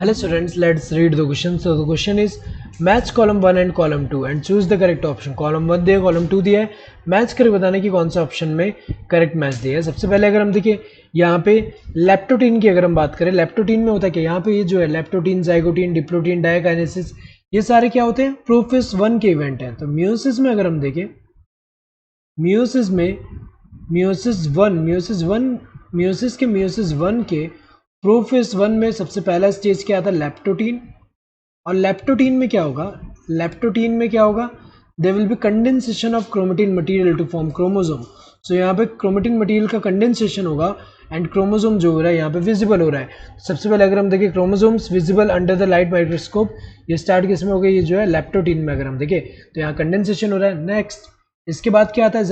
Hello students, let's read the question. So the question is match column 1 and column 2 and choose the correct option. column 1 दिया, column 2 दिया है, match करके बताने की कौन सा ऑप्शन में करेक्ट मैच दिया है। सबसे पहले अगर हम देखिए यहाँ पे लेप्टोटीन की अगर हम बात करें, लेप्टोटीन में होता है क्या, यहाँ पे ये जो है लेप्टोटीन, जाइगोटीन, डिप्लोटीन, डायकाइनेसिस, ये सारे क्या होते हैं, प्रोफेस 1 के इवेंट हैं। तो मियोसिस में अगर हम देखें, मियोसिस में मियोसिस वन के प्रोफेस 1 में सबसे पहला स्टेज क्या आता है, लेप्टोटीन। और लेप्टोटीन में क्या होगा, there will be condensation of chromatin material to form chromosome. So यहाँ पे क्रोमेटिन मटेरियल का कंडेंसेशन होगा एंड क्रोमोसोम जो हो रहा है यहाँ पे विजिबल हो रहा है। सबसे पहले अगर हम देखें chromosomes visible under the light microscope, ये स्टार्ट किसमें हो गई, ये जो है लेप्टोटीन में। अगर हम देखें तो यहाँ कंडेंसेशन हो रहा है। नेक्स्ट इसके बाद क्या आता है,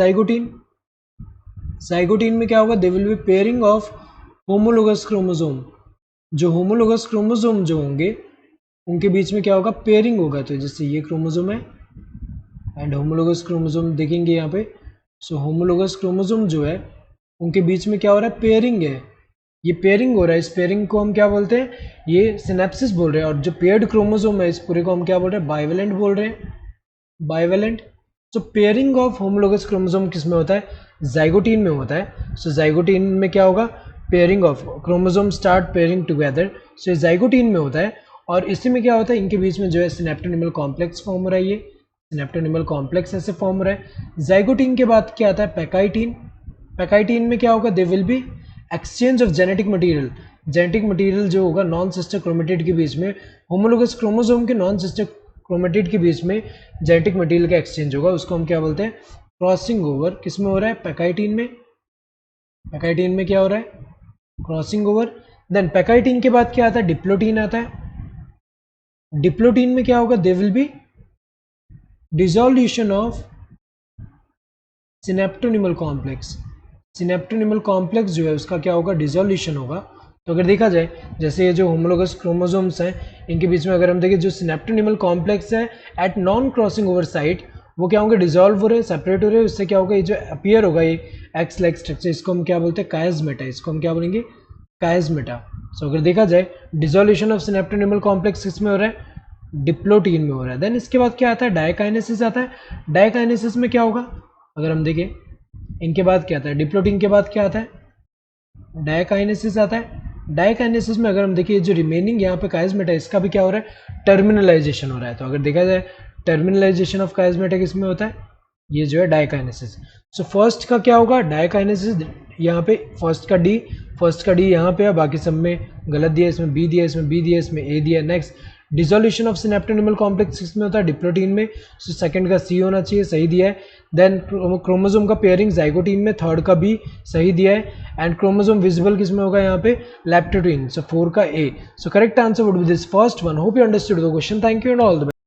जाइगोटीन में क्या होगा, there will be pairing of homologous chromosome. जो होमोलोगस क्रोमोसोम जो होंगे उनके बीच में क्या होगा, पेयरिंग होगा। तो जैसे ये क्रोमोसोम है एंड होमोलोगस क्रोमोसोम देखेंगे यहाँ पे। सो होमोलोगस क्रोमोसोम जो है उनके बीच में क्या हो रहा है, पेयरिंग है। ये पेयरिंग हो रहा है, इस पेयरिंग को हम क्या बोलते हैं, ये सिनेप्सिस बोल रहे हैं। और जो पेयर्ड क्रोमोसोम है इस पूरे को हम क्या बोल रहे हैं, बाइवेलेंट बोल रहे हैं, bivalent. So pairing of homologous chromosome किस में होता है, जाइगोटीन में होता है। सो जाइगोटीन में क्या होगा, pairing of chromosome start pairing together. So zygotene में होता है। और इसी में क्या होता है, इनके बीच में जो है सिनेप्टोनिमल कॉम्प्लेक्स फॉर्म हो रहा है, ये सिनेप्टोनिमल कॉम्प्लेक्स ऐसे फॉर्म हो रहा है। जाइगोटीन के बाद क्या आता है, पैकाइटीन। पैकाइटीन में क्या होगा, they will be exchange of genetic material जो होगा नॉन सिस्टर क्रोमेटिड के बीच में, होमोलोगस क्रोमोसोम के नॉन सिस्टर क्रोमेटिड के बीच में जेनेटिक मटेरियल का एक्सचेंज होगा, उसको हम क्या बोलते हैं, क्रॉसिंग ओवर। किस में हो रहा है, पैकाइटीन में। पैकाइटीन में क्या हो रहा है, क्रॉसिंग ओवर। देन पैकाइटीन के बाद क्या आता है, डिप्लोटीन आता है। डिप्लोटीन में क्या होगा, they will be dissolution of synaptonemal complex. Synaptonemal complex जो है उसका क्या होगा, डिसोल्यूशन होगा। तो अगर देखा जाए, जैसे ये जो होमोलोगस क्रोमोसोम्स हैं इनके बीच में अगर हम देखें, जो सिनेप्टोनिमल कॉम्प्लेक्स है at non crossing over site, वो क्या होंगे, डिसॉल्व हो रहे हैं, सेपरेट हो रहे हैं। उससे क्या होगा, ये जो अपीयर होगा ये एक्स लाइक स्ट्रक्चर, इसको हम क्या बोलते हैं, कायस्मेटा। इसको हम क्या बोलेंगे, कायस्मेटा। सो अगर देखा जाए, डिसोल्यूशन ऑफ सिनेप्टोनिमल कॉम्प्लेक्स किसमें हो रहा है, डिप्लोटीन में हो रहा है। देन इसके बाद क्या आता है, डायकाइनेसिस आता है। डायकाइनेसिस में क्या होगा, अगर हम देखें इनके बाद क्या आता है, डिप्लोटीन के बाद क्या आता है, डायकाइनेसिस आता है। डायकाइनेसिस में अगर हम देखिए जो रिमेनिंग यहाँ पे कायस्मेटा, इसका भी क्या हो रहा है, टर्मिनलाइजेशन हो रहा है। तो अगर देखा जाए टर्मिनलाइजेशन ऑफ कायस्मेटा किसमें होता है, ये जो है डायकाइनेसिस। सो फर्स्ट का क्या होगा, डायकाइनेसिस। यहाँ पे फर्स्ट का डी यहाँ पे है, बाकी सब में गलत दिया, इसमें बी दिया, इसमें बी दिया, इसमें ए दिया। Next dissolution of synaptonemal complex किसमें होता है, डिप्लोटीन में। सो सेकंड का सी होना चाहिए, सही दिया है। देन क्रोमोसोम का पेयरिंग जाइगोटीन में, थर्ड का बी सही दिया है। एंड क्रोमोसोम विजिबल किसमें होगा, यहाँ पे लेप्टोटीन। सो 4 का A. So correct answer would be this first one. Hope you understood the question. Thank you and all the best.